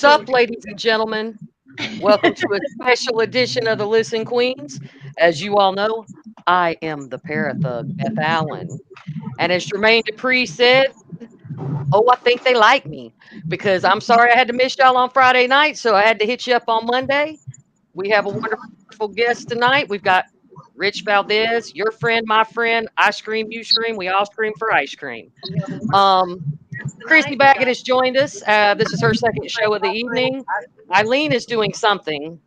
up, ladies and gentlemen? Welcome to a special edition of the Listen Queens. As you all know, I am the parathug, Beth Allen. And as Jermaine Dupree said, oh, I think they like me because I'm sorry I had to miss y'all on Friday night, so I had to hit you up on Monday. We have a wonderful guest tonight. We've got Rich Valdes, your friend, my friend. I scream, you scream. We all scream for ice cream. Um, Chrissy Baggett has joined us. This is her second show of the evening. Eileen is doing something.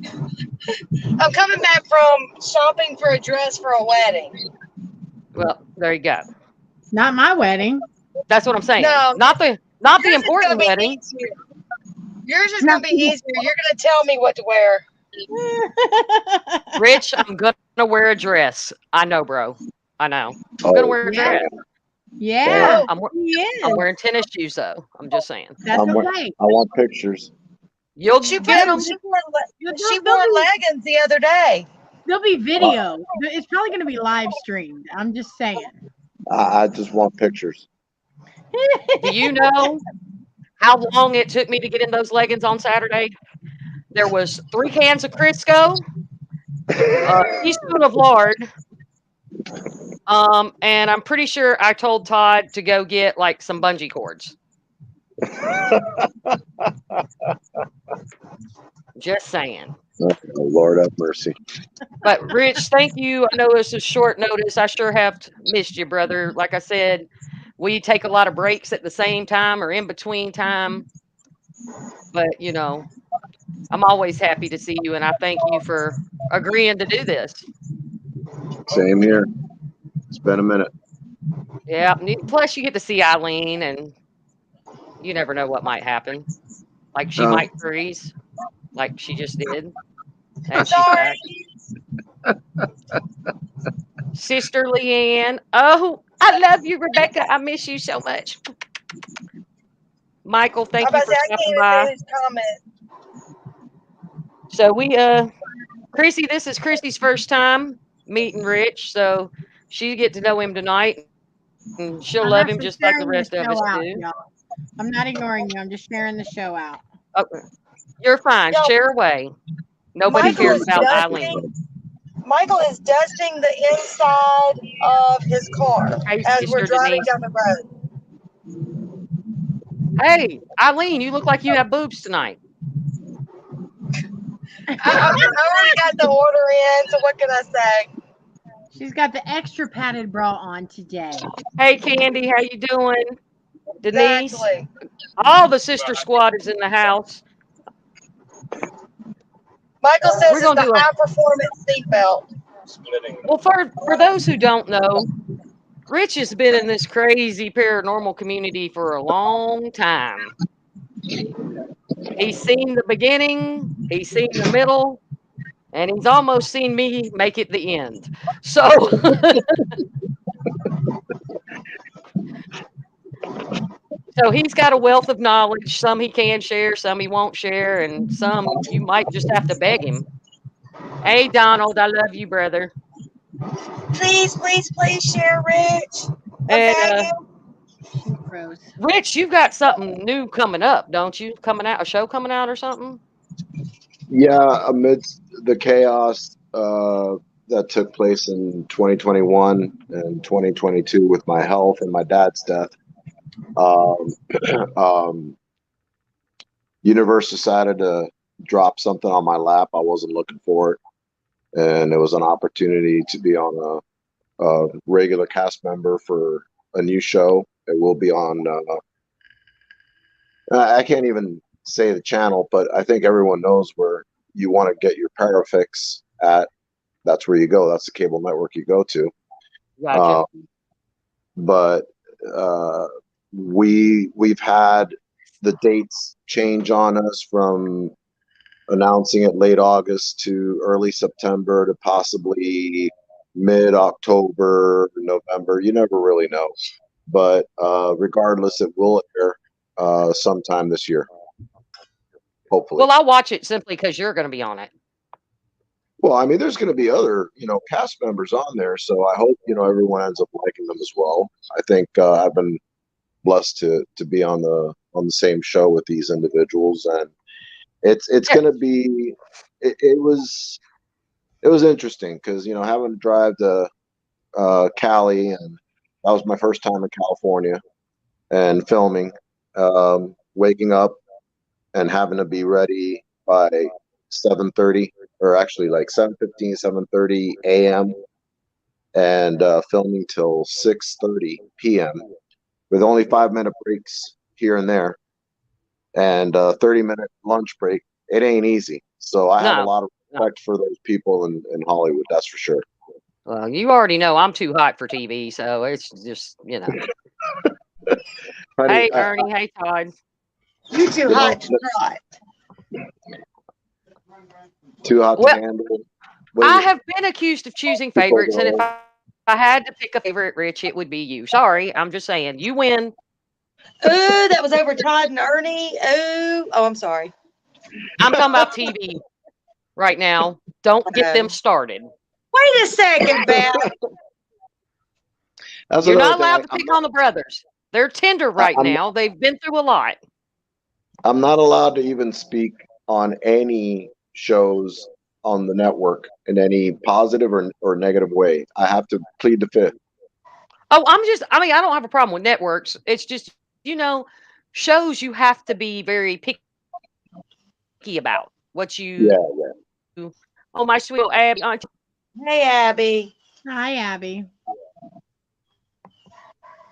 I'm coming back from shopping for a dress for a wedding. Well, there you go. Not my wedding. That's what I'm saying. No, Not the yours is important gonna be wedding. easier. Yours is gonna be easier. You're gonna tell me what to wear. Rich, I'm gonna wear a dress. I know, bro. I know. I'm gonna wear a dress. Yeah, I'm he is. wearing tennis shoes though. I'm just saying. That's okay. I want pictures. You'll She get them. wore leggings the other day. There'll be video. It's probably going to be live streamed. I'm just saying. I just want pictures. Do you know how long it took me to get in those leggings on Saturday? There was 3 cans of Crisco, a teaspoon of lard, and I'm pretty sure I told Todd to go get like some bungee cords. Just saying. Oh, Lord have mercy. But Rich, thank you. I know this is short notice. I sure have missed you, brother. Like I said, we take a lot of breaks at the same time or in between time. But you know, I'm always happy to see you, and I thank you for agreeing to do this. Same here. It's been a minute. Yeah. Plus, you get to see Eileen, and you never know what might happen. Like she might freeze, like she just did. And she's back. Sister Leanne. Oh, I love you, Rebecca. I miss you so much. Michael, thank you for I stopping can't by. even his comment. So Chrissy, this is Chrissy's first time meeting Rich, so she get to know him tonight, and she'll I'm love him actually just like the sharing rest of us show out, do. y'all. I'm not ignoring you. I'm just sharing the show out. Okay. You're fine. Yo, Share away. Nobody Michael cares is about dusting. Eileen. Michael is dusting the inside of his car Hey, as we're Sister driving Denise. down the road. Hey, Eileen, you look like you have boobs tonight. I already got the order in, so what can I say? She's got the extra padded bra on today. Hey, Candy, how you doing? Denise, Exactly. all the sister squad is in the house. Michael says We're it's gonna do the high performance seatbelt. Well, for those who don't know, Rich has been in this crazy paranormal community for a long time. He's seen the beginning, he's seen the middle, and he's almost seen me make it the end. So, so he's got a wealth of knowledge. Some he can share, some he won't share, and some you might just have to beg him. Hey, Donald, I love you, brother. Please, please, please share, Rich. And Gross. Rich, you've got something new coming up, don't you? Coming out, a show coming out or something? Yeah, amidst the chaos that took place in 2021 and 2022 with my health and my dad's death, Universe decided to drop something on my lap. I wasn't looking for it, and it was an opportunity to be on a regular cast member for a new show. It will be on. I can't even say the channel, but I think everyone knows where you want to get your Parafix at. That's where you go. That's the cable network you go to. Gotcha. But we've had the dates change on us from announcing it late August to early September to possibly mid-October, November. You never really know. But regardless, it will air sometime this year, hopefully. Well, I'll watch it simply because you're going to be on it. Well, I mean, there's going to be other, cast members on there, so I hope, everyone ends up liking them as well. I think I've been blessed to be on the same show with these individuals, and it's Yeah. going to be. It was interesting because having to drive to Cali, and that was my first time in California and filming, waking up and having to be ready by 7:30, or actually like 7:15, 7:30 a.m. and filming till 6:30 p.m. with only 5-minute breaks here and there and 30-minute lunch break. It ain't easy. So I have a No. lot of No. respect for those people in Hollywood. That's for sure. Well, you already know I'm too hot for TV, so it's just, Honey, Hey, Ernie. Hey, Todd. You too hot to trot. too hot to Well, handle. I Wait, have been accused of choosing People favorites, and if go, I had to pick a favorite, Rich, it would be you. Sorry, I'm just saying. You win. Oh, that was over Todd and Ernie. Oh, I'm sorry. I'm talking about TV right now. Don't get them Oh. started. Wait a second, Beth. that's You're another not thing. allowed to pick on the brothers. They're tender right I'm now. They've been through a lot. I'm not allowed to even speak on any shows on the network in any positive or negative way. I have to plead the fifth. Oh, I don't have a problem with networks. It's just, shows you have to be very picky about what you. Yeah. Oh, my sweet little Abby. Auntie. Hey, Abby. Hi, Abby.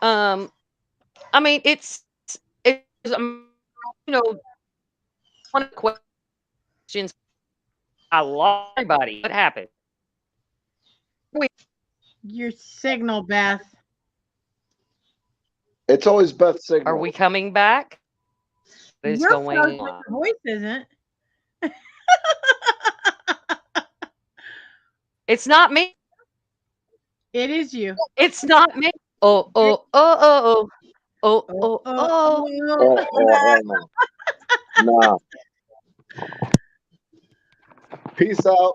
I mean, it's one of the questions I love everybody. What happened? Your signal, Beth. It's always Beth's Are signal. we coming back? What is Your going phone, on? your voice isn't. It's not me. It is you. It's not me. Oh, oh, oh, oh, oh, oh, oh. Hell no. Nah. Peace out.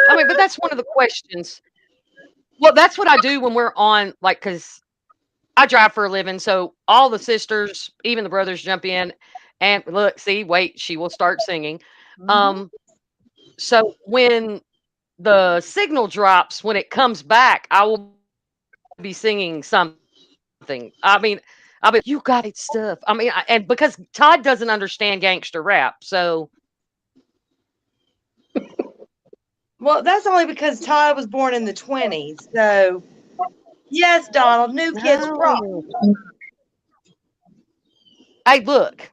I mean, but that's one of the questions. Well, that's what I do when we're on, because I drive for a living. So all the sisters, even the brothers, jump in and look, see, wait, she will start singing. So when the signal drops, when it comes back, I will be singing something. I mean, you got it stuff. I mean, and because Todd doesn't understand gangster rap, so Well, that's only because Todd was born in the 20s. So, yes, Donald, new kids rock. no. Hey, look,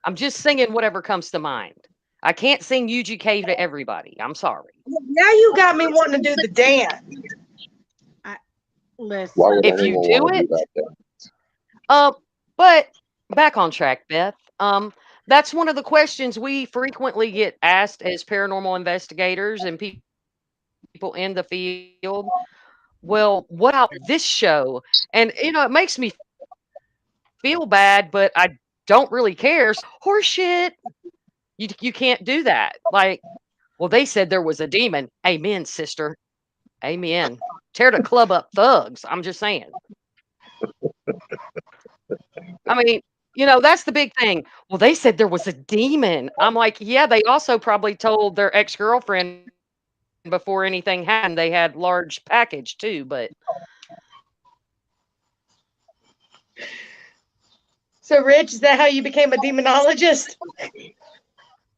I'm just singing whatever comes to mind. I can't sing UGK to everybody. I'm sorry. Now you got me wanting to do the dance. Listen. Why would If you anyone do want to it, do that then? but back on track, Beth. That's one of the questions we frequently get asked as paranormal investigators and people in the field. Well, what about this show? And it makes me feel bad, but I don't really care. Horseshit. You can't do that. Like, well, they said there was a demon. Amen, sister. Amen. Tear the club up, thugs. I'm just saying. I mean, that's the big thing. Well, they said there was a demon. I'm like, yeah, they also probably told their ex-girlfriend before anything happened. They had large package too, but So, Rich, is that how you became a demonologist?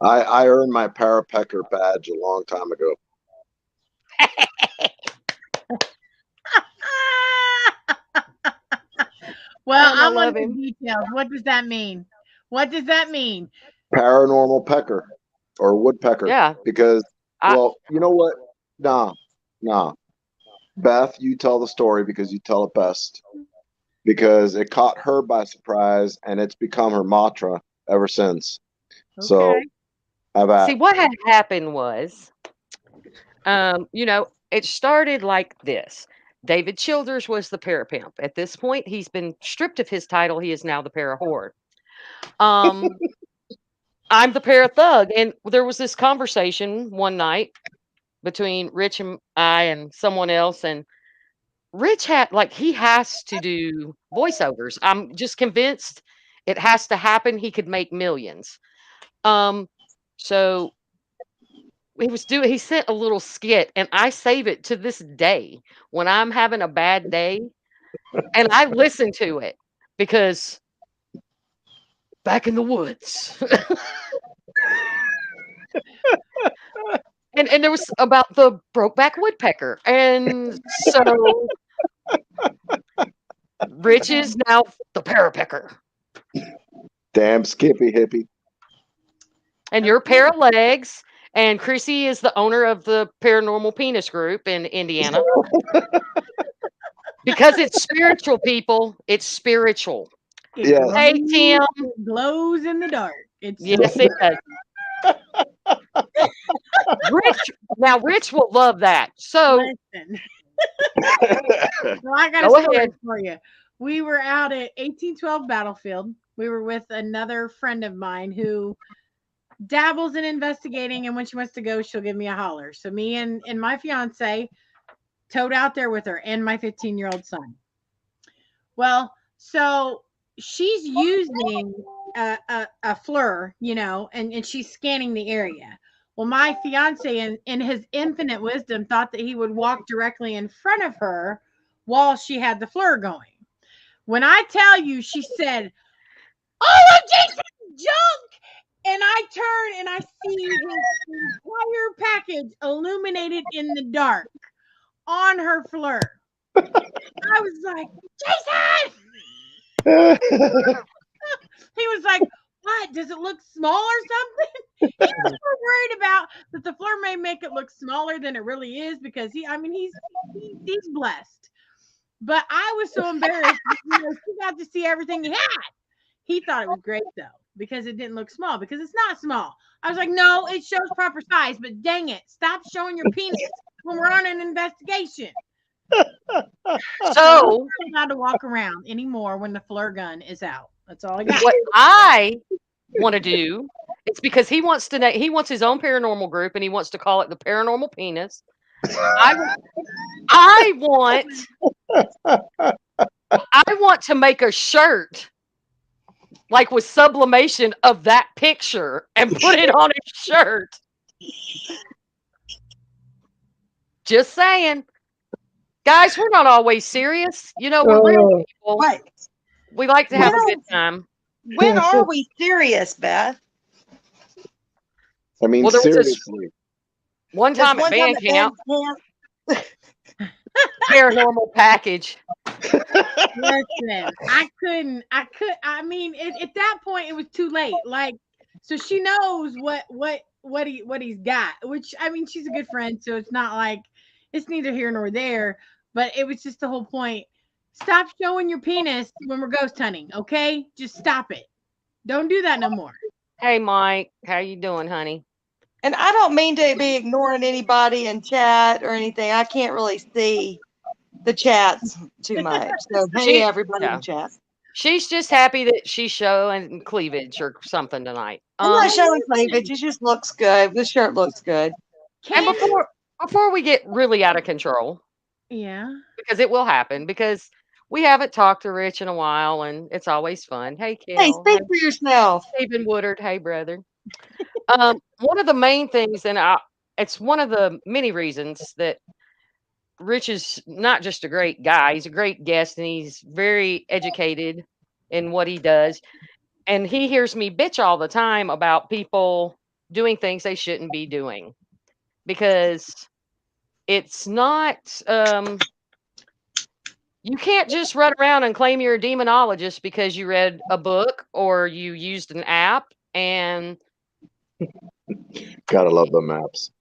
I earned my parapecker badge a long time ago. Well, I I want love the him. details. What does that mean? What does that mean? Paranormal pecker or woodpecker. Yeah. Because, I, well, you know what? Nah. Beth, you tell the story because you tell it best. Because it caught her by surprise and it's become her mantra ever since. So, Okay. have at. see, what had happened was, it started like this. David Childers was the parapimp. At this point, he's been stripped of his title. He is now the parahore. I'm the parathug. And there was this conversation one night between Rich and I and someone else. And Rich had like he has to do voiceovers. I'm just convinced it has to happen. He could make millions. Um, so he sent a little skit and I save it to this day when I'm having a bad day and I listen to it because back in the woods. And there was about the brokeback woodpecker. And so Rich is now the parapecker. Damn Skippy Hippie. And you're Paralanx. And Chrissy is the owner of the Paranormal Penis Group in Indiana. Because it's spiritual, people. It's spiritual. Yeah. Hey, Tim. It glows in the dark. It's Yes, it does. Rich will love that. So listen. Well, I got Go a story ahead. for you. We were out at 1812 Battlefield. We were with another friend of mine who dabbles in investigating, and when she wants to go, she'll give me a holler. So me and my fiance towed out there with her and my 15-year-old son. Well, so she's using a FLIR, and she's scanning the area. Well, my fiance, in his infinite wisdom, thought that he would walk directly in front of her while she had the FLIR going. When I tell you, she said, "Oh, Jason, junk!" And I turn and I see his entire package illuminated in the dark on her FLIR. I was like, "Jason!" He was like, "What? Does it look small or something?" He was so worried about that the FLIR may make it look smaller than it really is because he's blessed. But I was so embarrassed. She got to see everything he had. He thought it was great though because it didn't look small because it's not small. I was like, "No, it shows proper size, but dang it, stop showing your penis when we're on an investigation." So I'm not allowed to walk around anymore when the FLIR gun is out. That's all I got. what I want to do, it's because he wants his own paranormal group and he wants to call it the Paranormal Penis. I want to make a shirt like with sublimation of that picture and put it on his shirt. Just saying. Guys, we're not always serious. We're real people. Right. We like to have a good time. When are we serious, Beth? I mean, Well, there was seriously. One There's time at band camp, camp. paranormal package. Listen, I mean, at that point it was too late. Like, so she knows what he's got, which, I mean, she's a good friend, so it's not like it's neither here nor there, but it was just the whole point. Stop showing your penis when we're ghost hunting, okay? Just stop it. Don't do that no more. Hey, Mike, how you doing, honey? And I don't mean to be ignoring anybody in chat or anything. I can't really see the chats too much. So hey, everybody in chat. She's just happy that she's showing cleavage or something tonight. I'm not showing cleavage. It just looks good. This shirt looks good. And before we get really out of control, yeah, because it will happen, because we haven't talked to Rich in a while, and it's always fun. Hey, Kel. Hey, speak for yourself. Stephen Woodard. Hey, brother. One of the main things, and it's one of the many reasons that Rich is not just a great guy, he's a great guest, and he's very educated in what he does. And he hears me bitch all the time about people doing things they shouldn't be doing, because it's not, you can't just run around and claim you're a demonologist because you read a book or you used an app. And gotta love the maps.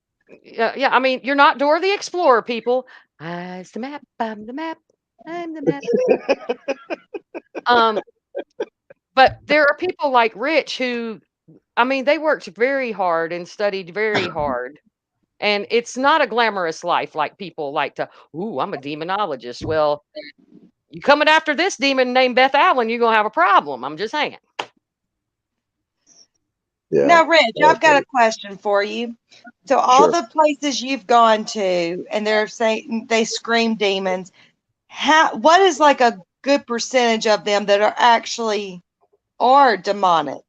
Yeah, I mean, you're not Dora the Explorer, people. I's the map, I'm the map, I'm the map. But there are people like Rich who, I mean, they worked very hard and studied very hard. And it's not a glamorous life like people like to, ooh, I'm a demonologist. Well, you coming after this demon named Beth Allen, you're going to have a problem. I'm just saying. Yeah. Now, Rich, I've got a question for you. So all Sure. the places you've gone to and they're saying they scream demons, what is like a good percentage of them that are demonic?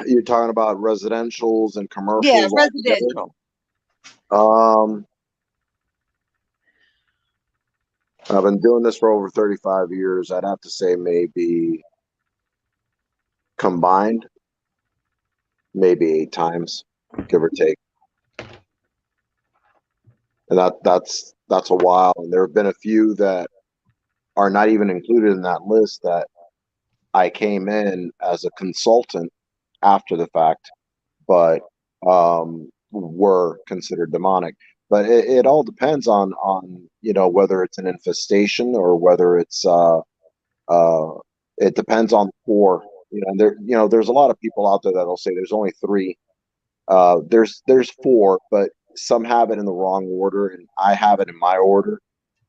You're talking about residentials and commercials? Yeah, residential. I've been doing this for over 35 years. I'd have to say maybe combined, maybe 8 times, give or take. And that's a while. And there have been a few that are not even included in that list that I came in as a consultant after the fact, but were considered demonic. But it all depends on whether it's an infestation or whether it's it depends on 4. And there's a lot of people out there that'll say there's only 3. There's 4, but some have it in the wrong order, and I have it in my order.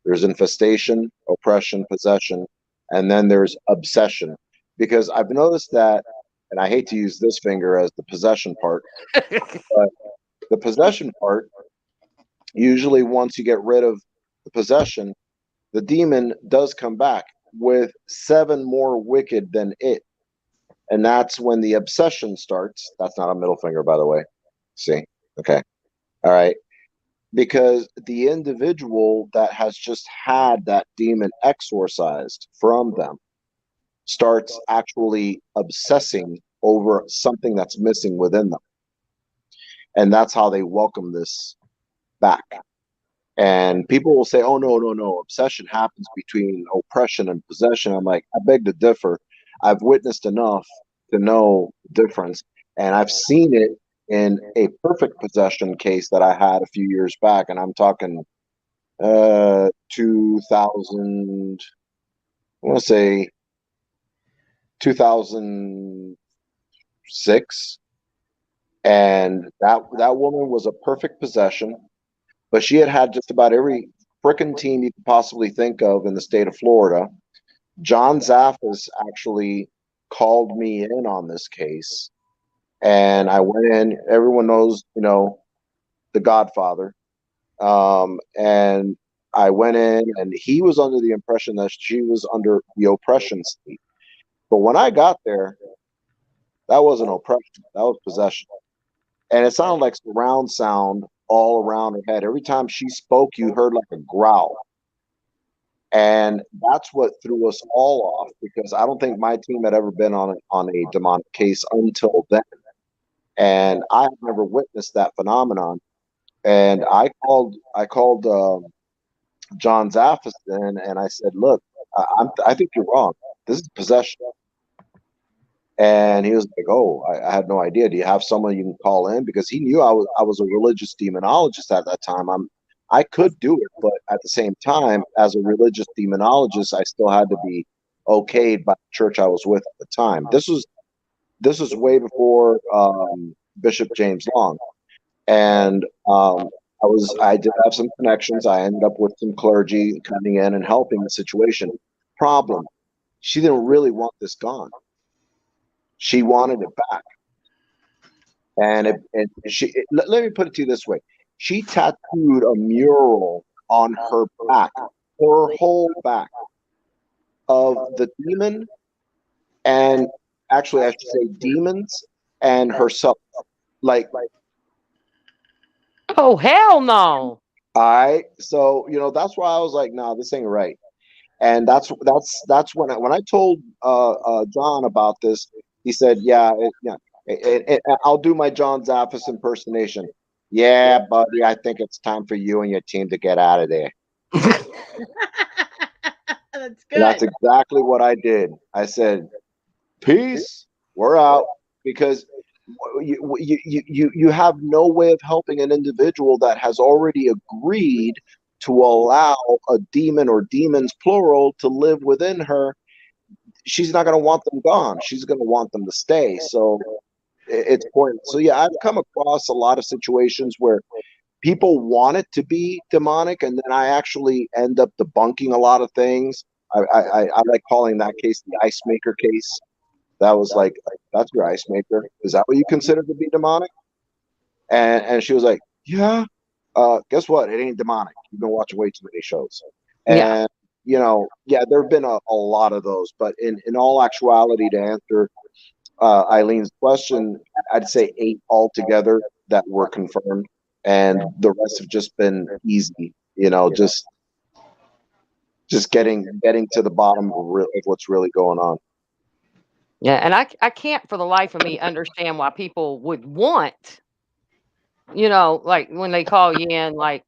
There's infestation, oppression, possession, and then there's obsession. Because I've noticed that, and I hate to use this finger as the possession part, but the possession part, usually once you get rid of the possession, the demon does come back with 7 more wicked than it. And that's when the obsession starts. That's not a middle finger, by the way. See? Okay. All right. Because the individual that has just had that demon exorcised from them starts actually obsessing over something that's missing within them. And that's how they welcome this back. And people will say, oh, no. Obsession happens between oppression and possession. I'm like, I beg to differ. I've witnessed enough to know the difference. And I've seen it in a perfect possession case that I had a few years back. And I'm talking 2000, I want to say 2006. And that woman was a perfect possession. But she had just about every frickin' team you could possibly think of in the state of Florida. John Zaffis actually called me in on this case. And I went in. Everyone knows, the Godfather. And I went in, and he was under the impression that she was under the oppression state. But when I got there, that wasn't oppression. That was possession. And it sounded like surround sound all around her head. Every time she spoke, you heard like a growl. And that's what threw us all off, because I don't think my team had ever been on a demonic case until then. And I've never witnessed that phenomenon. And I called John Zaffis in, and I said, look, I think you're wrong. This is possession. And he was like, oh, I had no idea. Do you have someone you can call in? Because he knew I was a religious demonologist at that time. I could do it, but at the same time, as a religious demonologist, I still had to be okayed by the church I was with at the time. This was way before Bishop James Long. And I did have some connections. I ended up with some clergy coming in and helping the situation. Problem, she didn't really want this gone. She wanted it back. And let me put it to you this way. She tattooed a mural on her back, her whole back, of the demon, and actually I should say demons and herself. Like, oh, hell no. All right. So, that's why I was like, no, this ain't right. And that's when I told John about this, he said, yeah, I'll do my John Zaffis impersonation. Yeah, buddy, I think it's time for you and your team to get out of there. That's good. And that's exactly what I did. I said, peace, we're out. Because you have no way of helping an individual that has already agreed to allow a demon or demons plural to live within her. She's not going to want them gone. She's going to want them to stay. So it's pointless. So yeah, I've come across a lot of situations where people want it to be demonic, and then I actually end up debunking a lot of things. I like calling that case the ice maker case. That was like, that's your ice maker. Is that what you consider to be demonic? And she was like, yeah. guess what? It ain't demonic. You've been watching way too many shows. Yeah. And, yeah, there have been a lot of those. But in all actuality, to answer Eileen's question, I'd say 8 altogether that were confirmed. And the rest have just been easy, just getting to the bottom of what's really going on. Yeah, and I can't for the life of me understand why people would want, like when they call you in, like,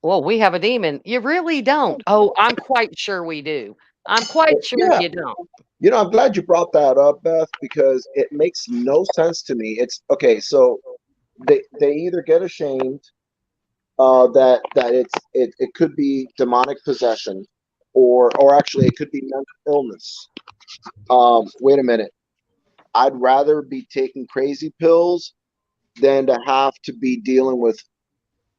well, we have a demon. You really don't. Oh, I'm quite sure we do. I'm quite sure Yeah. you don't. I'm glad you brought that up, Beth, because it makes no sense to me. It's okay. So they either get ashamed that it could be demonic possession, or actually it could be mental illness. Wait a minute. I'd rather be taking crazy pills than to have to be dealing with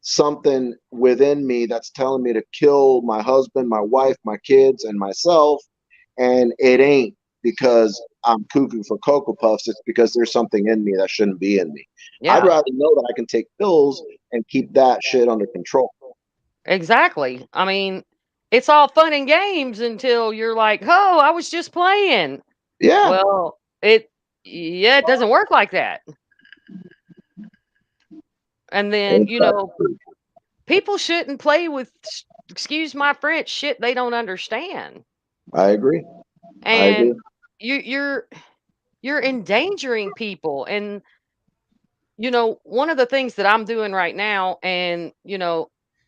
something within me that's telling me to kill my husband, my wife, my kids, and myself. And it ain't because I'm cuckoo for Cocoa Puffs. It's because there's something in me that shouldn't be in me. Yeah. I'd rather know that I can take pills and keep that shit under control. Exactly. I mean, it's all fun and games until you're like, oh, I was just playing. Yeah. Well, it doesn't work like that. And then, people shouldn't play with, excuse my French, shit they don't understand. I agree. And you're endangering people. And one of the things that I'm doing right now, and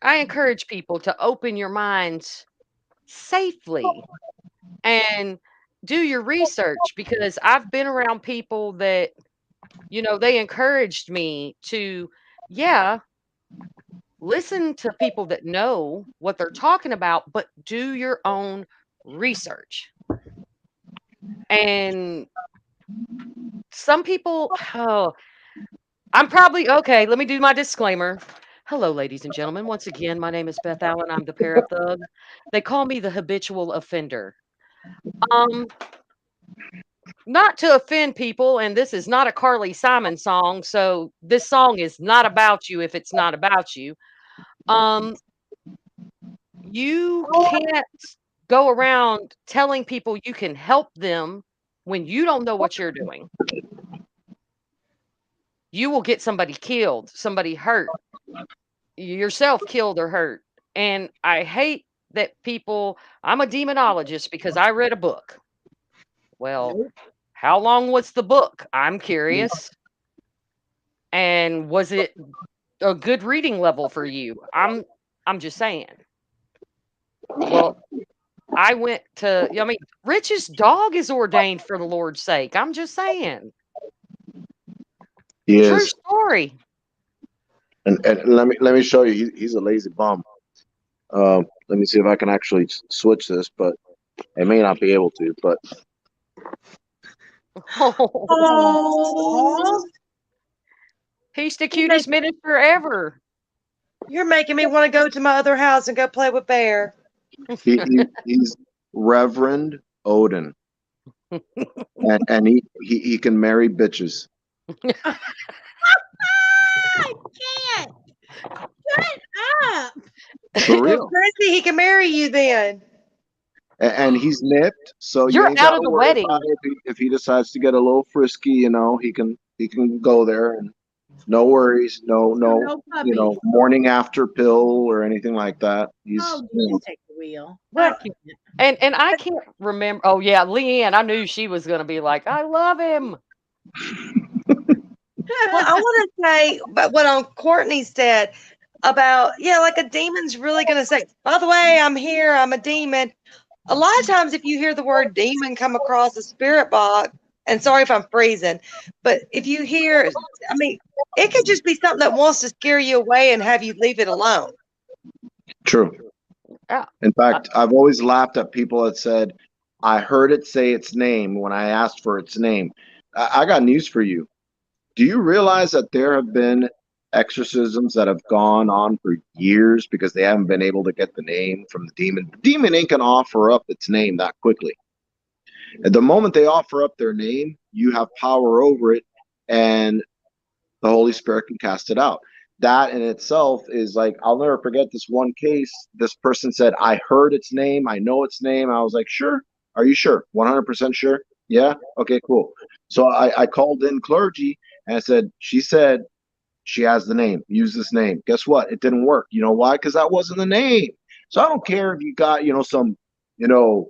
I encourage people to open your minds safely and do your research, because I've been around people that they encouraged me to, listen to people that know what they're talking about, but do your own research. And some people, I'm probably okay. Let me do my disclaimer. Hello, ladies and gentlemen. Once again, my name is Beth Allen. I'm the Parathug. They call me the habitual offender. Not to offend people, and this is not a Carly Simon song, so this song is not about you if it's not about you. You can't go around telling people you can help them when you don't know what you're doing. You will get somebody killed, somebody hurt, yourself killed or hurt. And I hate that people, I'm a demonologist because I read a book. Well, how long was the book? I'm curious. And was it a good reading level for you? I'm just saying. Well, I went to, Rich's dog is ordained for the Lord's sake. I'm just saying. He True is. story. And let me show you. He's a lazy bum. Let me see if I can actually switch this, but I may not be able to. But Oh, he's the cutest miniature ever. you're making me want to go to my other house and go play with Bear. he's Reverend Odin, and he can marry bitches. I can't. Shut up. For real. Chrissy, he can marry you then. And he's nipped, so You're you ain't out gotta of the worry wedding. about it. If he decides to get a little frisky, he can go there, and no worries, no puppy. morning after pill or anything like that. He's Just take the wheel. What? And I can't remember. Oh yeah, Leanne. I knew she was gonna be like, I love him. Well, I want to say, but what on Courtney said about, like a demon's really going to say, by the way, I'm here, I'm a demon. A lot of times, if you hear the word demon come across a spirit box, and sorry if I'm freezing, but if you hear, it could just be something that wants to scare you away and have you leave it alone. true. Yeah. In fact, I've always laughed at people that said, I heard it say its name when I asked for its name. I got news for you. Do you realize that there have been exorcisms that have gone on for years because they haven't been able to get the name from the demon? The demon ain't going to offer up its name that quickly. At the moment they offer up their name, you have power over it, and the Holy Spirit can cast it out. that in itself is like, I'll never forget this one case. This person said, I heard its name, I know its name. I was like, sure. Are you sure? 100% sure? Yeah. Okay, cool. So I called in clergy and I said, she said she has the name, use this name. Guess what? It didn't work. You know why? Because that wasn't the name. So I don't care if you got, some, you know,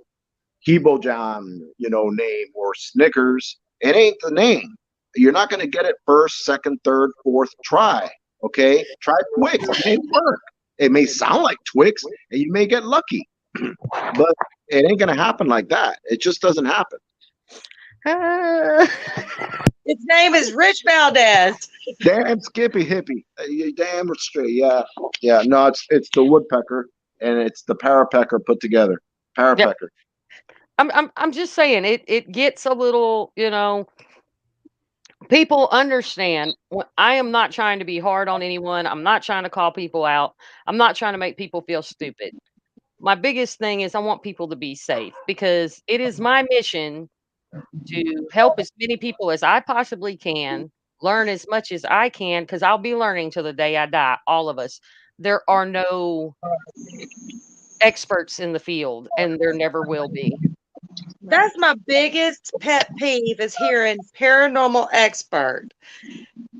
Hebo John, name or Snickers. It ain't the name. You're not going to get it first, second, third, fourth try. Okay, try Twix. It may work. It may sound like Twix, and you may get lucky, but it ain't going to happen like that. It just doesn't happen. Its name is Rich Valdes. Damn Skippy Hippie. You damn straight. Yeah, yeah. No, it's the woodpecker and it's the parapecker put together. Parapecker. I'm just saying it gets a little, people understand. I am not trying to be hard on anyone. I'm not trying to call people out. I'm not trying to make people feel stupid. My biggest thing is I want people to be safe because it is my mission to help as many people as I possibly can, learn as much as I can, because I'll be learning till the day I die, all of us. There are no experts in the field, and there never will be. That's my biggest pet peeve is hearing paranormal expert,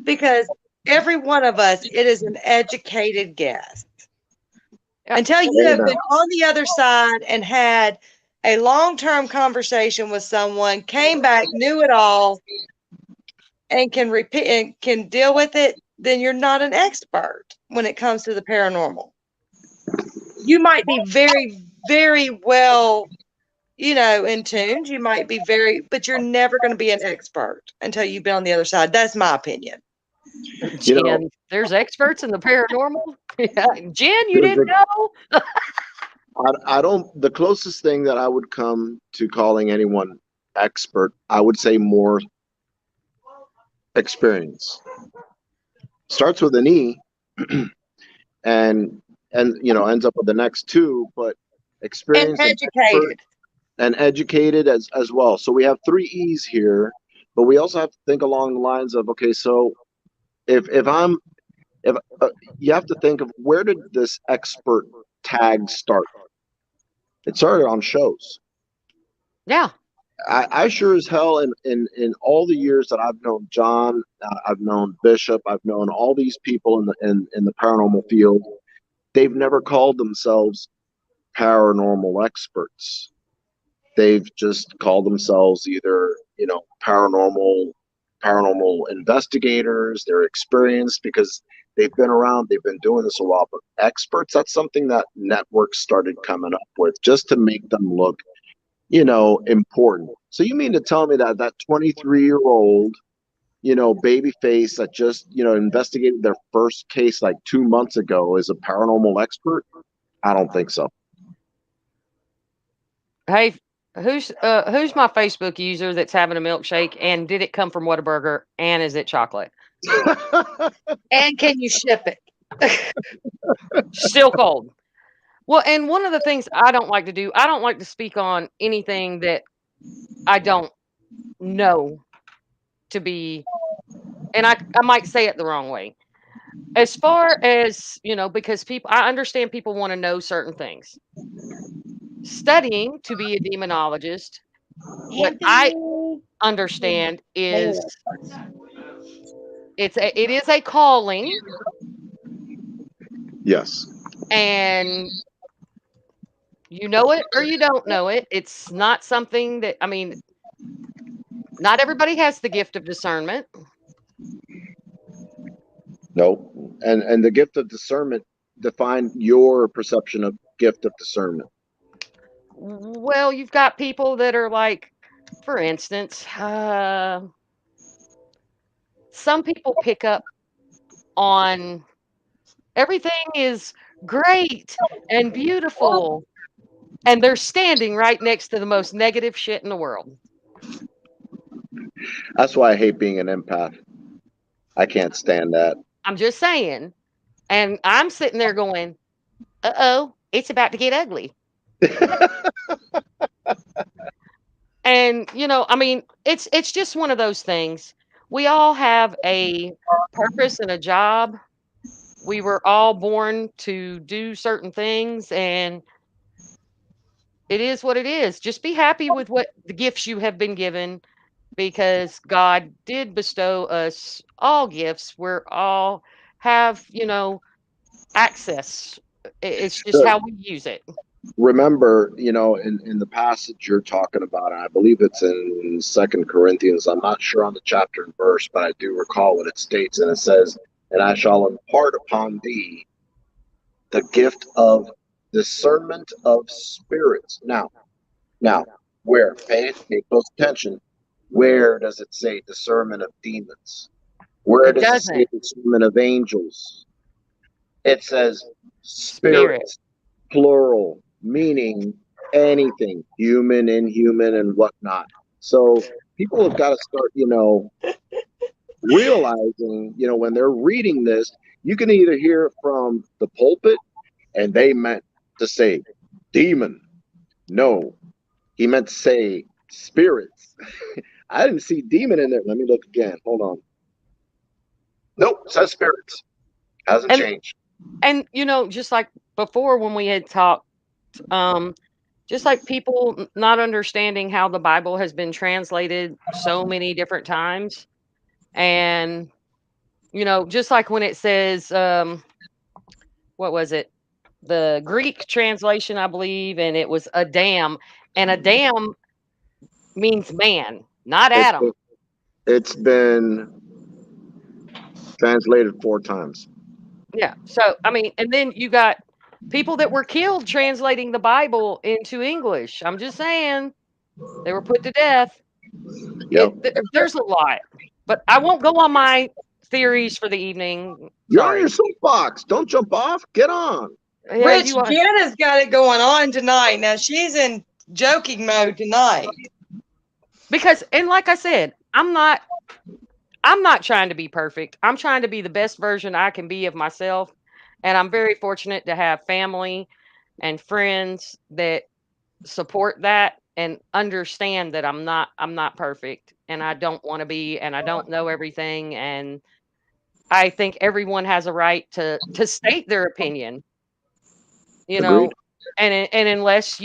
because every one of us, it is an educated guess. Until you have been on the other side and had a long-term conversation with someone, came back, knew it all, and can repeat and can deal with it, then you're not an expert when it comes to the paranormal. You might be very, very well, in tuned. You might be but you're never going to be an expert until you've been on the other side. That's my opinion. Jen, there's experts in the paranormal. Jen, you didn't know? I don't. The closest thing that I would come to calling anyone expert, I would say more experience. Starts with an E, and ends up with the next two, but experience and educated. And educated as well. So we have 3 E's here, but we also have to think along the lines of, okay, so if you have to think of, where did this expert tag start? It started on shows. Yeah. I sure as hell in all the years that I've known John, I've known Bishop, I've known all these people in the paranormal field, they've never called themselves paranormal experts. They've just called themselves either, paranormal investigators. They're experienced because they've been around, they've been doing this a while. But experts, that's something that networks started coming up with just to make them look, important. So you mean to tell me that 23-year-old, baby face that just, investigated their first case like 2 months ago is a paranormal expert? I don't think so. Hey, who's my Facebook user that's having a milkshake, and did it come from Whataburger, and is it chocolate? And can you ship it? Still cold. Well, and one of the things I don't like to do, I don't like to speak on anything that I don't know to be, and I might say it the wrong way. As far as, because I understand people want to know certain things. Studying to be a demonologist, what I understand is it is a calling. Yes. And you know it or you don't know it. It's not something that, not everybody has the gift of discernment. No. And the gift of discernment, define your perception of gift of discernment. Well, you've got people that are like, for instance, some people pick up on everything is great and beautiful, and they're standing right next to the most negative shit in the world. That's why I hate being an empath. I can't stand that. I'm just saying. And I'm sitting there going, uh-oh, it's about to get ugly. And, it's just one of those things. We all have a purpose and a job. we were all born to do certain things, and it is what it is. Just be happy with what the gifts you have been given, because God did bestow us all gifts. We're all have, access. It's just how we use it. Remember, in the passage you're talking about, and I believe it's in Second Corinthians. I'm not sure on the chapter and verse, but I do recall what it states, and it says, "And I shall impart upon thee the gift of discernment of spirits." Now, where? Pay close attention. Where does it say discernment of demons? Where It does it say doesn't. discernment of angels? It says Spirit. spirits, plural, meaning anything, human, inhuman, and whatnot. So people have got to start, realizing, when they're reading this, you can either hear it from the pulpit and they meant to say demon. No, he meant to say spirits. I didn't see demon in there. Let me look again. Hold on. Nope, it says spirits. Hasn't And changed. and just like before when we had talked, just like people not understanding how the Bible has been translated so many different times. And just like when it says, what was it? The Greek translation, I believe, and it was Adam. And Adam means man, not It's Adam. it's been translated 4 times. Yeah. So, I mean, and then you got people that were killed translating the Bible into English. I'm just saying, they were put to death. Yep. There's a lot, but I won't go on my theories for the evening. You're on Sorry. your soapbox. Don't jump off. Get on. Yeah, Rich, you are. Jana's got it going on tonight. Now she's in joking mode tonight. Because, and like I said, I'm not trying to be perfect. I'm trying to be the best version I can be of myself. And I'm very fortunate to have family and friends that support that and understand that I'm not perfect, and I don't want to be, and I don't know everything, and I think everyone has a right to state their opinion, Agreed. and unless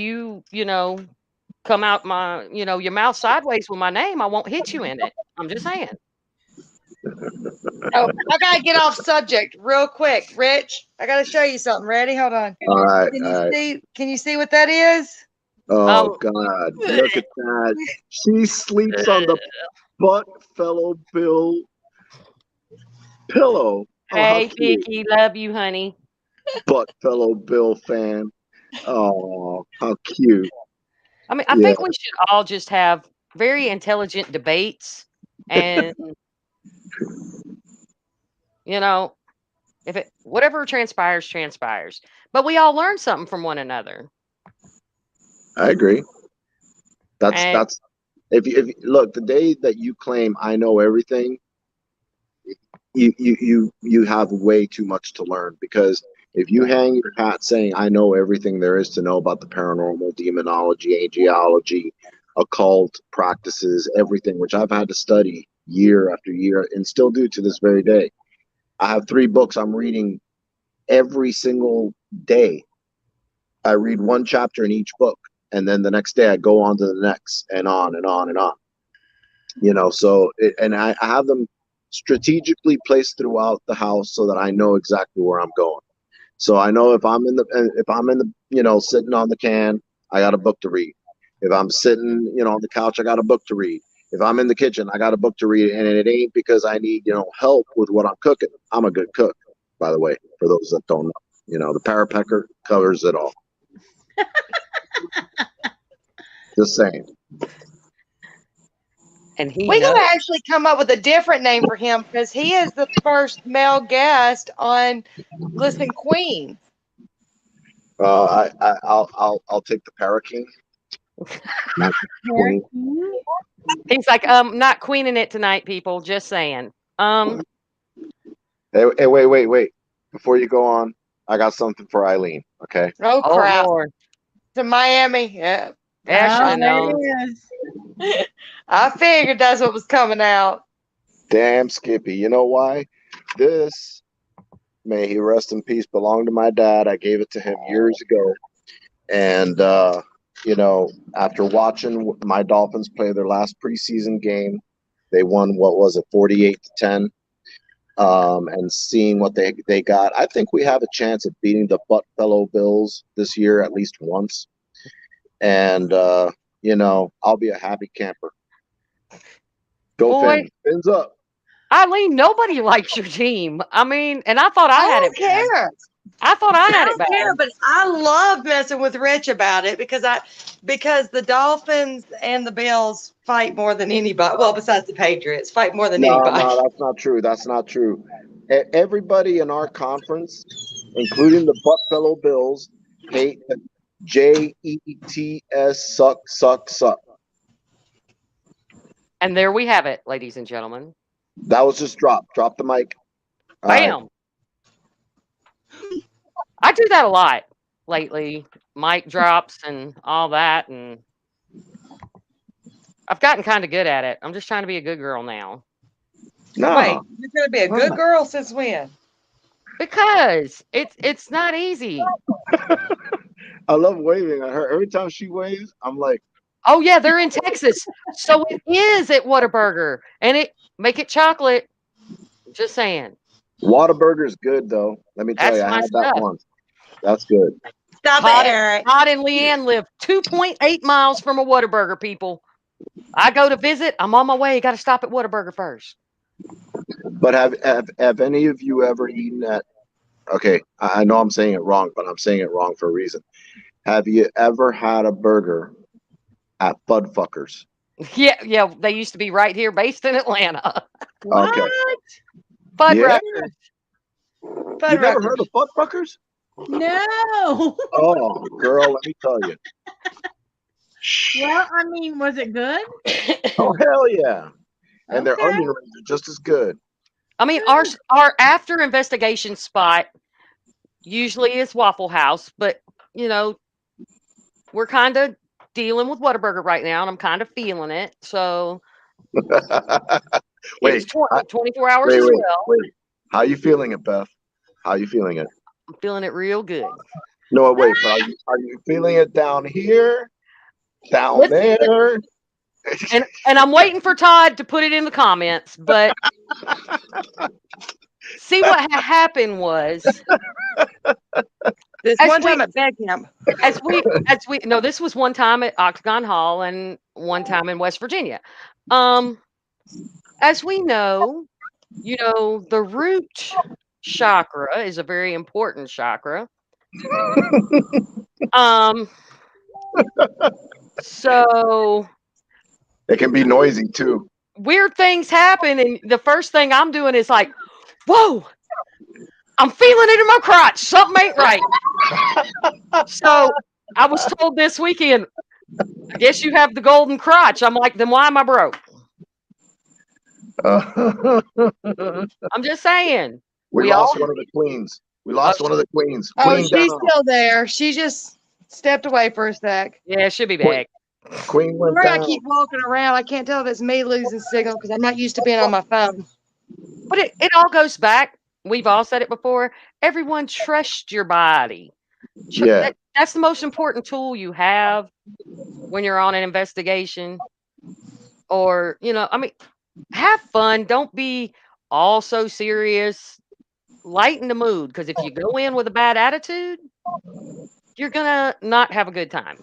come out your mouth sideways with my name, I won't hit you in it. I'm just saying. Oh, I gotta get off subject real quick. Rich, I gotta show you something. Ready? Hold on. All right. Can All you right. see? Can you see what that is? Oh, Oh, God. Look at that. She sleeps on the butt fellow Bill pillow. Oh, how hey, cute. Vicky, love you, honey. Butt fellow Bill fan. Oh, how cute. I mean, I Yeah. think we should all just have very intelligent debates, and if it whatever transpires, transpires. But we all learn something from one another. I agree. And That's if look, the day that you claim I know everything, you have way too much to learn, because if you hang your hat saying I know everything there is to know about the paranormal, demonology, angelology, occult practices, everything, which I've had to study year after year and still do to this very day. I have 3 books I'm reading every single day. I read one chapter in each book, and then the next day I go on to the next, and on and on and on. And I have them strategically placed throughout the house so that I know exactly where I'm going. So I know if I'm in the sitting on the can, I got a book to read. If I'm sitting on the couch, I got a book to read. If I'm in the kitchen, I got a book to read, and it ain't because I need help with what I'm cooking. I'm a good cook, by the way, for those that don't know. The Parapecker covers it all. Just saying. and he We knows. gotta actually come up with a different name for him because he is the first male guest on Listen Queen. I'll take the Paraking. Not Queen. He's like, not queening it tonight, people. Just saying. Hey, wait. Before you go on, I got something for Eileen. Okay. Oh Oh crap! Lord. To Miami. Yeah. Yeah, I should Oh, have there known. it is. I figured that's what was coming out. Damn, Skippy. You know why? This may he rest in peace, belonged to my dad. I gave it to him years ago. And, after watching my Dolphins play their last preseason game, they won, what was it, 48-10. And seeing what they got, I think we have a chance of beating the Buffalo Bills this year at least once. And, I'll be a happy camper. Go Boy, Fins. Fins up. Eileen, nobody likes your team. I mean, and I thought I had don't it bad. care. I thought I I had it don't bad. care, but I love messing with Rich about it because the Dolphins and the Bills fight more than anybody. Well, besides the Patriots, fight more than anybody. No, that's not true. That's not true. Everybody in our conference, including the Buffalo Bills, hate JETS suck. And there we have it, ladies and gentlemen. That was just drop. Drop the mic. All Bam. right. I do that a lot lately. Mic drops and all that, and I've gotten kind of good at it. I'm just trying to be a good girl now. No. Wait, you're gonna be a good girl since when? Because it's not easy. I love waving at her. Every time she waves, I'm like, Oh yeah, they're in Texas. So it is at Whataburger. And make it chocolate. Just saying. Whataburger's good though. Let me tell That's you, I my had that stuff. once. That's good. Stop Todd, it, Eric. Todd and Leanne live 2.8 miles from a Whataburger, people. I go to visit, I'm on my way. Got to stop at Whataburger first. But have any of you ever eaten at? Okay, I know I'm saying it wrong, but I'm saying it wrong for a reason. Have you ever had a burger at Budfuckers? Yeah, they used to be right here, based in Atlanta. What? Okay. Fuddruckers. You never heard of Budfuckers? No. Oh, girl, let me tell you. Well, I mean, was it good? Oh, hell yeah. And their Okay. onion rings are just as good. I mean, our after investigation spot usually is Waffle House, but we're kind of dealing with Whataburger right now, and I'm kind of feeling it. So Wait, it's 24 hours as well. wait. How you feeling it, Beth? How you feeling it? I'm feeling it real good. No, wait, but are you feeling it down here? Down Listen, there? And I'm waiting for Todd to put it in the comments, but see what happened was This as one we- time at bed camp. no, this was one time at Octagon Hall and one time in West Virginia. As we know, the root chakra is a very important chakra. So It can be noisy too. weird things happen, and the first thing I'm doing is like, whoa, I'm feeling it in my crotch. Something ain't right. So I was told this weekend, I guess you have the golden crotch. I'm like, then why am I broke? I'm just saying. We lost one of the queens. We lost one of the queens. Oh, Queen she's down. still there. She just stepped away for a sec. Yeah, she'll be back. Queen went Where I down. keep walking around, I can't tell if it's me losing signal because I'm not used to being on my phone. But it all goes back. We've all said it before. Everyone trust your body. Yeah. That's the most important tool you have when you're on an investigation. Or, have fun. Don't be all so serious. Lighten the mood. Because if you go in with a bad attitude, you're going to not have a good time.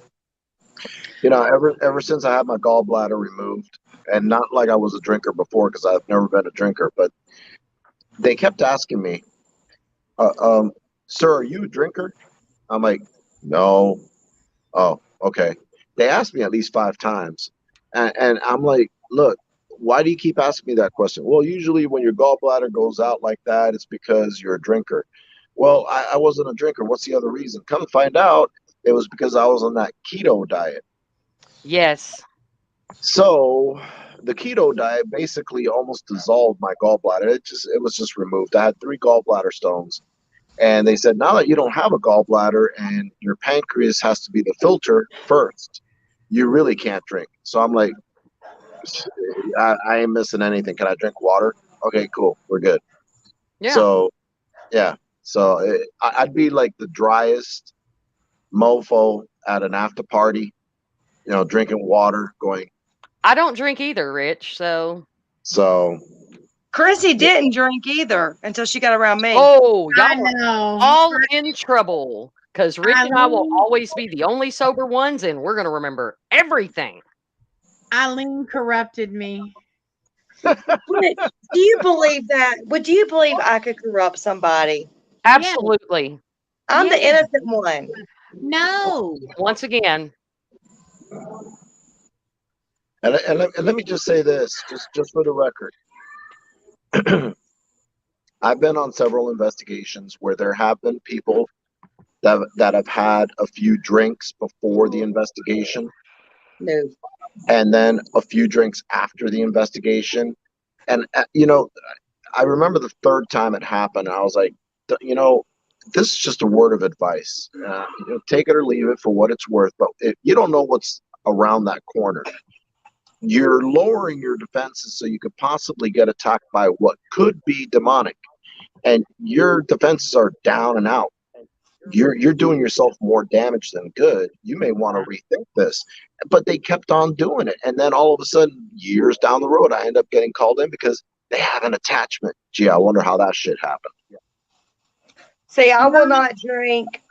Ever since I had my gallbladder removed, and not like I was a drinker before, because I've never been a drinker, but they kept asking me, sir, are you a drinker? I'm like, no. Oh, okay. They asked me at least 5 times. And I'm like, look, why do you keep asking me that question? Well, usually when your gallbladder goes out like that, it's because you're a drinker. Well, I wasn't a drinker. What's the other reason? Come to find out, it was because I was on that keto diet. Yes. So the keto diet basically almost dissolved my gallbladder. It was just removed. I had 3 gallbladder stones. And they said, now that you don't have a gallbladder and your pancreas has to be the filter first, you really can't drink. So I'm like, I ain't missing anything. Can I drink water? Okay, cool. We're good. Yeah. So, yeah. So I'd be like the driest mofo at an after party, drinking water, going. I don't drink either, Rich. So Chrissy didn't drink either until she got around me. Oh, I y'all are know. all in trouble because Rich and I will Eileen- always be the only sober ones, and we're going to remember everything. Eileen corrupted me. Do you believe that? Do you believe I could corrupt somebody? Absolutely. I'm the Yeah. innocent one. No. Once again, and let me just say this, just for the record. I've been on several investigations where there have been people that have had a few drinks before the investigation, No. and then a few drinks after the investigation. And I remember the third time it happened, I was like, this is just a word of advice. Take it or leave it for what it's worth. But if you don't know what's around that corner, you're lowering your defenses so you could possibly get attacked by what could be demonic, and your defenses are down and out. You're doing yourself more damage than good. You may want to rethink this. But they kept on doing it, and then all of a sudden, years down the road, I end up getting called in because they have an attachment. Gee, I wonder how that shit happened. See, I will not drink.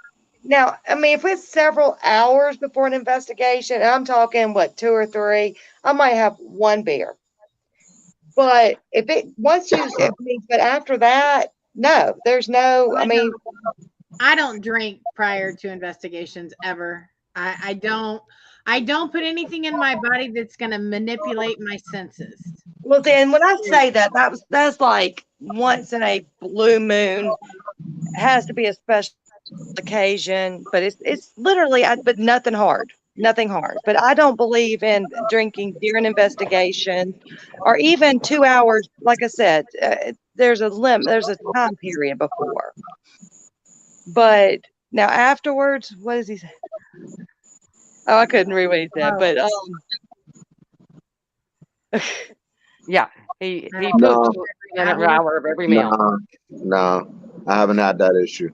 Now, I mean, if it's several hours before an investigation, and I'm talking, what, 2 or 3, I might have one beer. But but after that, no, there's no, I mean, I don't drink prior to investigations ever. I don't put anything in my body that's going to manipulate my senses. well, then when I say that's like once in a blue moon. It has to be a special occasion, but it's literally, but nothing hard. Nothing hard. But I don't believe in drinking during investigation or even 2 hours. Like I said, there's a time period before. But now afterwards, what does he say? Oh, I couldn't read what he said, but yeah, he No. poops every hour of every meal. No, I haven't had that issue.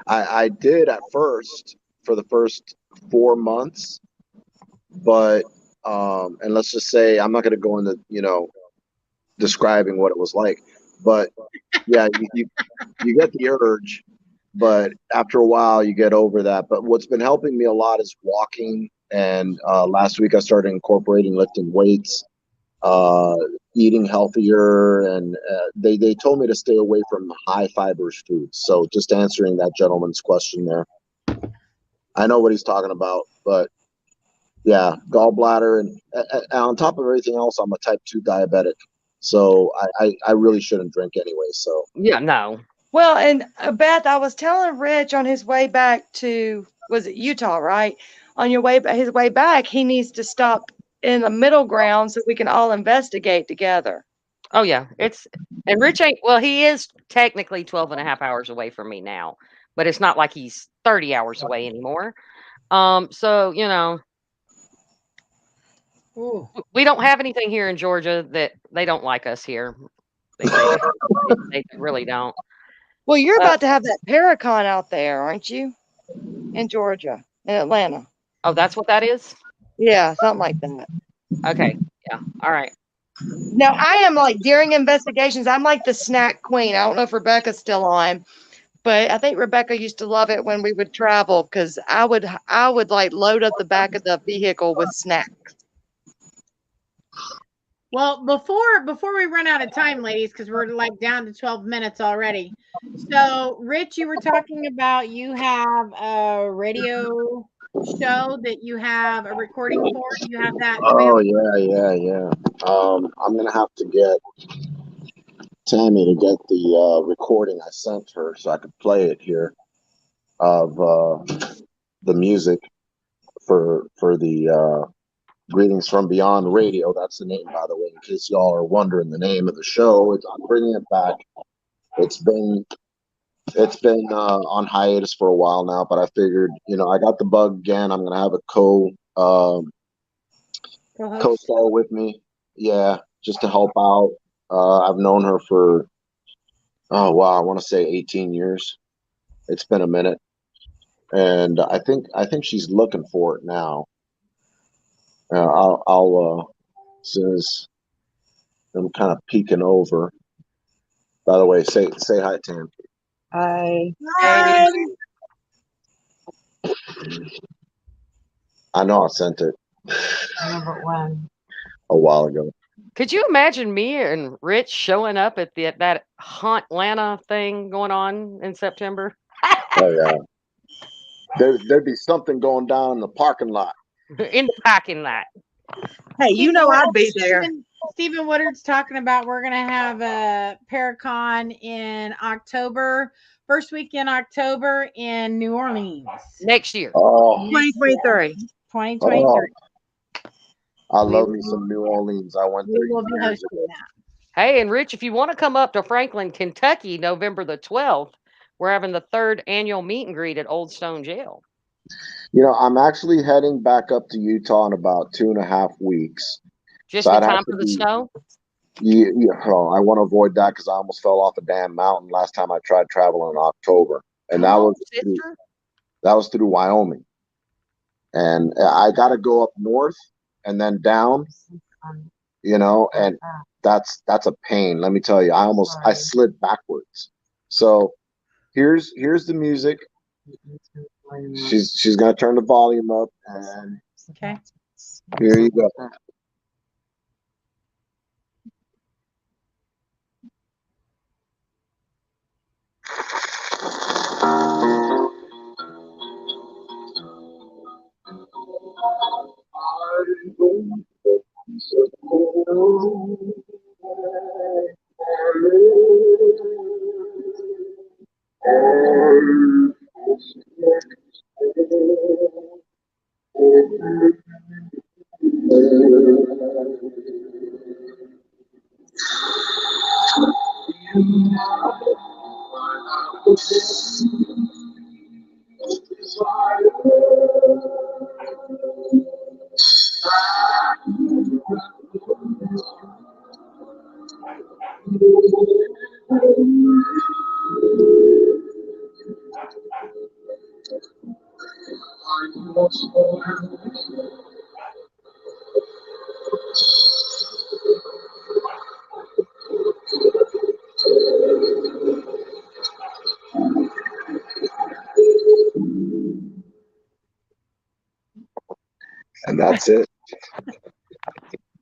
I did at first for the first 4 months, but and let's just say I'm not going to go into describing what it was like, but yeah, you get the urge, but after a while you get over that. But what's been helping me a lot is walking, and last week I started incorporating lifting weights, eating healthier, and they told me to stay away from high fibers foods. So just answering that gentleman's question there, I know what he's talking about. But yeah, gallbladder, and on top of everything else, I'm a type 2 diabetic, so I really shouldn't drink anyway. So Yeah, no. well, and Beth, I was telling Rich on his way back to, was it Utah, right? On his way back, he needs to stop in the middle ground so we can all investigate together. Oh, yeah. And Rich ain't, well, he is technically 12 and a half hours away from me now, but it's not like he's 30 hours away anymore. So, Ooh. we don't have anything here in Georgia that they don't like us here. They really don't. Well, you're about to have that Paracon out there, aren't you? In Georgia, in Atlanta. Oh, that's what that is? Yeah, something like that. Okay. Yeah. All right. Now, I am like, during investigations, I'm like the snack queen. I don't know if Rebecca's still on, but I think Rebecca used to love it when we would travel because I would like load up the back of the vehicle with snacks. Well, before we run out of time, ladies, because we're like down to 12 minutes already. So, Rich, you were talking about you have a radio show that you have a recording for. You have that. oh yeah. I'm gonna have to get Tammy to get the recording I sent her so I could play it here of the music for the Greetings from Beyond Radio. That's the name, by the way, in case y'all are wondering the name of the show. I'm bringing it back. It's been on hiatus for a while now, but I figured, I got the bug again. I'm gonna have a co-star with me. Yeah, just to help out. I've known her for Oh wow, I want to say 18 years. It's been a minute, and I think she's looking for it now. I'll as soon as I'm kind of peeking over. By the way, say hi, Tam. Hi. Hey, I know I sent it Remember when? a while ago. could you imagine me and Rich showing up at that Haunt Lana thing going on in September? Oh yeah, there'd be something going down in the parking lot. In the parking lot. Hey, you know I'd be there. Stephen Woodard's talking about we're gonna have a Paracon in October, first week in October in New Orleans, Next year. Oh, 2023. 2023. oh, I We love me will, some New Orleans. I went we there will be years hosting ago. that. Hey, and Rich, if you want to come up to Franklin, Kentucky, November the 12th, we're having the 3rd annual meet and greet at Old Stone Jail. You know, I'm actually heading back up to Utah in about 2.5 weeks. Just So in I'd have time to for the be. snow. Well, I want to avoid that because I almost fell off a damn mountain last time I tried traveling in October, and Come on, sister. that was through Wyoming, and I got to go up north and then down, and that's a pain. Let me tell you, I slid backwards. So here's the music. She's gonna turn the volume up, and Okay. here you go. And that's it.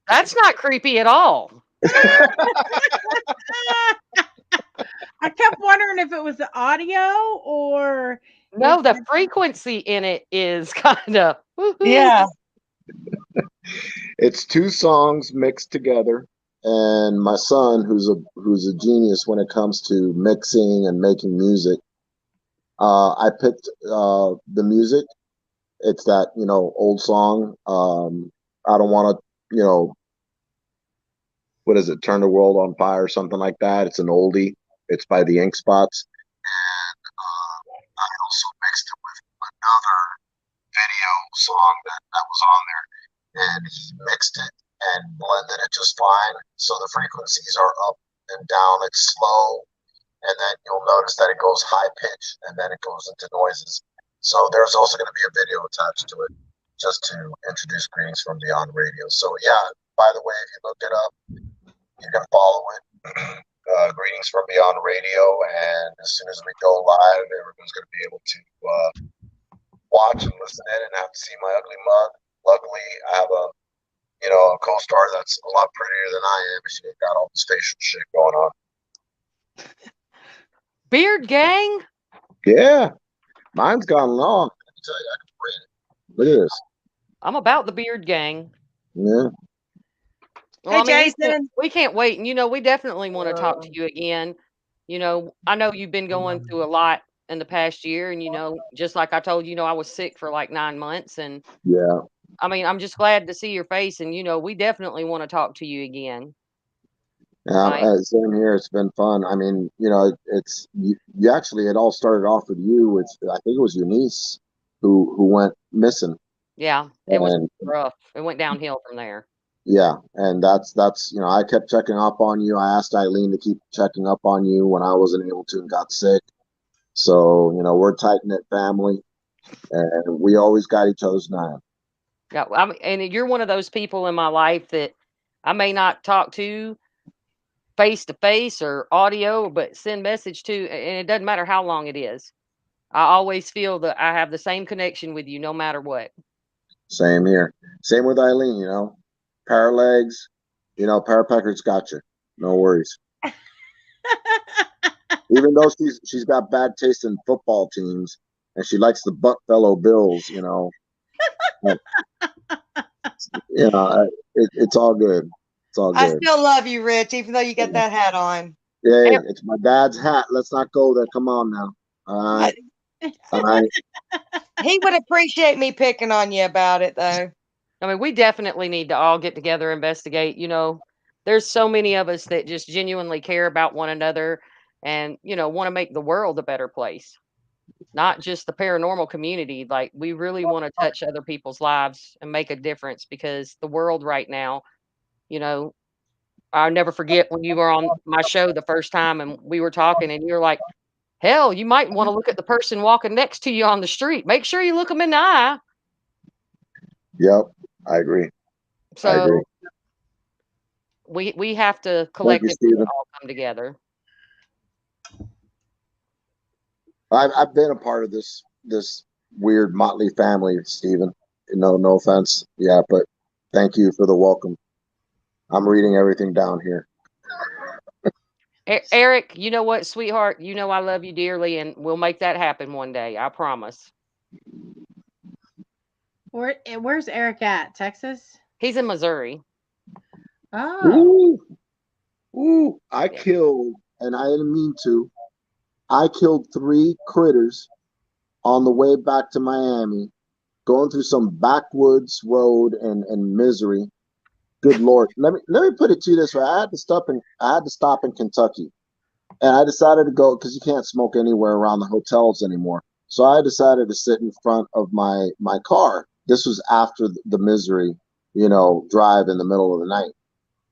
That's not creepy at all. I kept wondering if it was the audio or No, if the frequency in it is kind of Yeah. It's two songs mixed together, and my son, who's a genius when it comes to mixing and making music, I picked the music. It's that old song. I don't want to, what is it? Turn the world on fire, something like that. It's an oldie. It's by the Ink Spots. I also mixed it with another video song that was on there, and he mixed it and blended it just fine. So the frequencies are up and down. It's slow, and then you'll notice that it goes high pitch, and then it goes into noises. So there's also going to be a video attached to it, just to introduce Greetings from Beyond Radio. So yeah, by the way, if you look it up, you can follow it. Greetings from Beyond Radio, and as soon as we go live, everyone's going to be able to watch and listen in and have to see my ugly mug. Luckily, I have a co-star that's a lot prettier than I am. She ain't got all this facial shit going on. beard gang. Yeah, mine's gone long. Let me tell you, I can braid it. Look at this. I'm about the beard gang. Yeah. Well, Hey, I mean, Jason. we can't wait. And, we definitely want to talk to you again. I know you've been going through a lot in the past year. And, just like I told you, I was sick for like 9 months. And Yeah. I mean, I'm just glad to see your face. And, we definitely want to talk to you again. Right? Same here. It's been fun. I mean, it's you actually. It all started off with you. With I think it was your niece who went missing. Yeah. It was And rough. It went downhill from there. Yeah, and that's I kept checking up on you. I asked Eileen to keep checking up on you when I wasn't able to and got sick. So, we're a tight-knit family and we always got each other's nine. Yeah, and you're one of those people in my life that I may not talk to face to face or audio, but send message to, and it doesn't matter how long it is. I always feel that I have the same connection with you no matter what. Same here. Same with Eileen, Paralegs, Parapecker's got you. No worries. Even though she's got bad taste in football teams and she likes the Buckfellow Bills, it's all good. It's all I good. still love you, Rich, even though you got that hat on. Yeah, it's my dad's hat. Let's not go there. Come on now. All right. All right. He would appreciate me picking on you about it, though. I mean, we definitely need to all get together, investigate. There's so many of us that just genuinely care about one another and, want to make the world a better place. Not just the paranormal community. Like, we really want to touch other people's lives and make a difference because the world right now, I'll never forget when you were on my show the first time and we were talking and you're like, hell, you might want to look at the person walking next to you on the street. Make sure you look them in the eye. Yep, I agree. So we have to collectively all come together. I've been a part of this weird motley family, Stephen. No offense. Yeah, but thank you for the welcome. I'm reading everything down here. Eric, you know what, sweetheart? I love you dearly, and we'll make that happen one day. I promise. Where's Eric at? Texas? He's in Missouri. Oh. Ooh, I killed, and I didn't mean to. I killed 3 critters on the way back to Miami, going through some backwoods road in Missouri. Good Lord. Let me put it to you this way. I had to stop in Kentucky. And I decided to go because you can't smoke anywhere around the hotels anymore. So I decided to sit in front of my car. This was after the Missouri, drive in the middle of the night.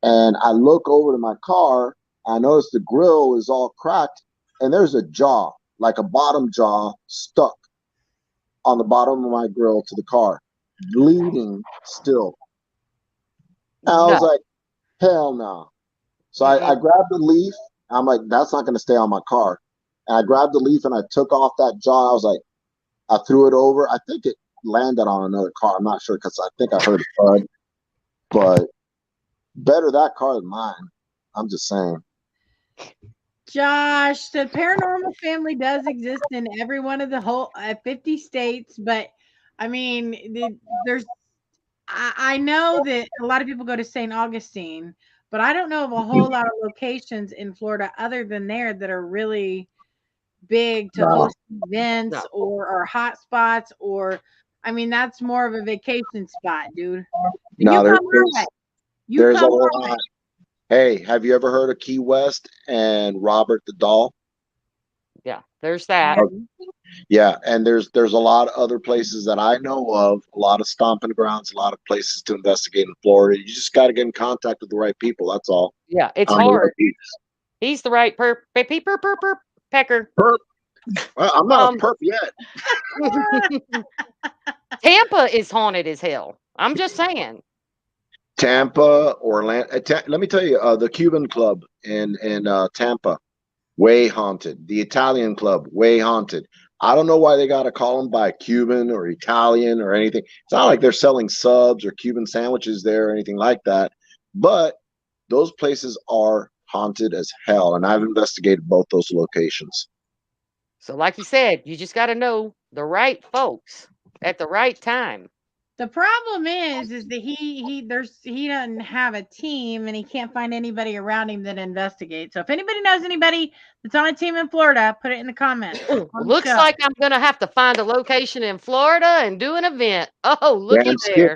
And I look over to my car. I notice the grill is all cracked and there's a jaw, like a bottom jaw stuck on the bottom of my grill to the car, bleeding still. And I was like, hell no. So I grabbed the leaf. I'm like, that's not going to stay on my car. And I grabbed the leaf and I took off that jaw. I was like, I threw it over. I think it landed on another car. I'm not sure because I think I heard a thud. But better that car than mine. I'm just saying. Josh, the paranormal family does exist in every one of the whole 50 states, but I mean, I know that a lot of people go to St. Augustine, but I don't know of a whole lot of locations in Florida other than there that are really big to host events or hot spots, or I mean, that's more of a vacation spot, dude. No, you come our way. There's a lot. Hey, have you ever heard of Key West and Robert the Doll? Yeah, there's that. Yeah, and there's a lot of other places that I know of, a lot of stomping grounds, a lot of places to investigate in Florida. You just got to get in contact with the right people. That's all. Yeah, it's hard. He's the right pecker. Well, I'm not a perp yet. Tampa is haunted as hell. I'm just saying. Tampa, Orlando. Let me tell you, the Cuban Club in Tampa, way haunted. The Italian Club, way haunted. I don't know why they got to call them by Cuban or Italian or anything. It's not like they're selling subs or Cuban sandwiches there or anything like that. But those places are haunted as hell, and I've investigated both those locations. So, like you said, you just got to know the right folks at the right time. The problem is that he doesn't have a team and he can't find anybody around him that investigates. So if anybody knows anybody that's on a team in Florida, put it in the comments. Looks like I'm gonna have to find a location in Florida and do an event. Oh, looky there.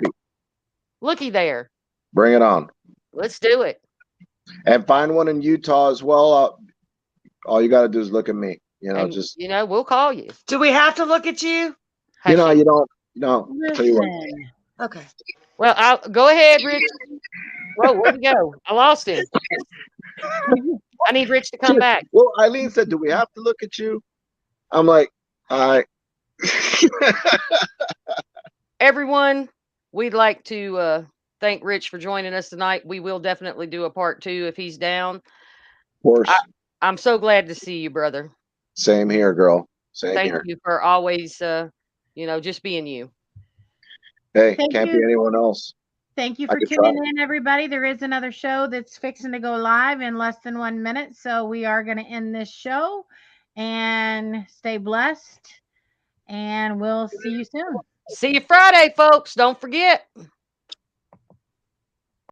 Looky there. Bring it on. Let's do it. And find one in Utah as well. All you got to do is look at me. We'll call you. Do we have to look at you? You don't. No, Listen, tell you what. Okay. Well, I'll go ahead, Rich. Whoa, where'd he go? I lost him. I need Rich to come back. Well, Eileen said, "Do we have to look at you?" I'm like, "I." Everyone, we'd like to thank Rich for joining us tonight. We will definitely do a part 2 if he's down. Of course. I'm so glad to see you, brother. Same here, girl. Same Thank here. you for always, just being you. Hey, Thank can't you. be anyone else. Thank you I for could tuning try. in, everybody. There is another show that's fixing to go live in less than 1 minute. So we are going to end this show and stay blessed. And we'll see you soon. See you Friday, folks. Don't forget.